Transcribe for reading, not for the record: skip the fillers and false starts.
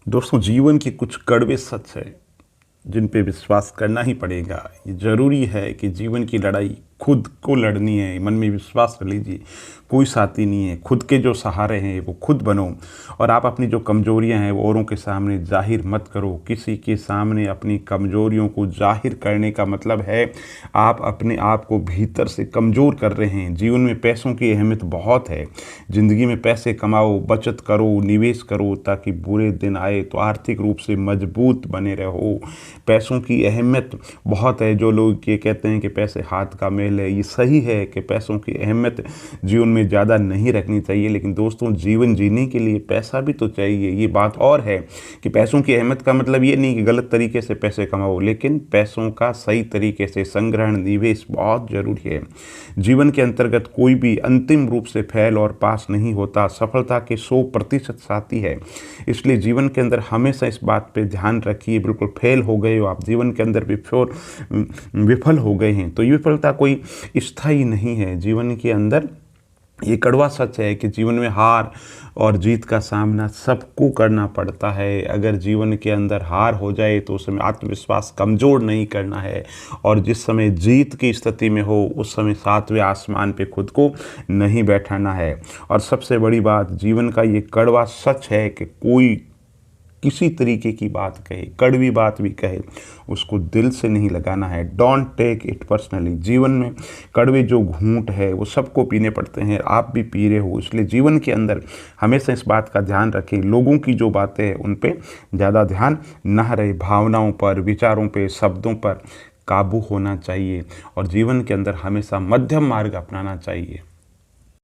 दोस्तों, जीवन के कुछ कड़वे सच है जिन पे विश्वास करना ही पड़ेगा। ये ज़रूरी है कि जीवन की लड़ाई खुद को लड़नी है। मन में विश्वास कर लीजिए, कोई साथी नहीं है। खुद के जो सहारे हैं वो खुद बनो, और आप अपनी जो कमज़ोरियां हैं वो औरों के सामने जाहिर मत करो। किसी के सामने अपनी कमज़ोरियों को जाहिर करने का मतलब है आप अपने आप को भीतर से कमज़ोर कर रहे हैं। जीवन में पैसों की अहमियत बहुत है। ज़िंदगी में पैसे कमाओ, बचत करो, निवेश करो, ताकि बुरे दिन आए तो आर्थिक रूप से मजबूत बने रहो। पैसों की अहमियत बहुत है। जो लोग ये कहते हैं कि पैसे हाथ का मैल है, ये सही है कि पैसों की अहमियत जीवन में ज़्यादा नहीं रखनी चाहिए, लेकिन दोस्तों जीवन जीने के लिए पैसा भी तो चाहिए। ये बात और है कि पैसों की अहमियत का मतलब ये नहीं कि गलत तरीके से पैसे कमाओ, लेकिन पैसों का सही तरीके से संग्रहण, निवेश बहुत ज़रूरी है। जीवन के अंतर्गत कोई भी अंतिम रूप से फेल और पास नहीं होता। सफलता के 100% साथी है। इसलिए जीवन के अंदर हमेशा इस बात पे ध्यान रखिए, बिल्कुल फेल हो गए हो आप, जीवन के अंदर विफल हो गए हैं, तो ये विफलता कोई स्थायी नहीं है। जीवन के अंदर ये कड़वा सच है कि जीवन में हार और जीत का सामना सबको करना पड़ता है। अगर जीवन के अंदर हार हो जाए तो उस समय आत्मविश्वास कमज़ोर नहीं करना है, और जिस समय जीत की स्थिति में हो उस समय सातवें आसमान पे खुद को नहीं बैठाना है। और सबसे बड़ी बात, जीवन का ये कड़वा सच है कि कोई किसी तरीके की बात कहे, कड़वी बात भी कहे, उसको दिल से नहीं लगाना है। Don't take it personally. जीवन में कड़वे जो घूंट है वो सबको पीने पड़ते हैं, आप भी पी रहे हो। इसलिए जीवन के अंदर हमेशा इस बात का ध्यान रखें, लोगों की जो बातें हैं उन पे ज़्यादा ध्यान ना रहे। भावनाओं पर, विचारों पे, शब्दों पर काबू होना चाहिए, और जीवन के अंदर हमेशा मध्यम मार्ग अपनाना चाहिए।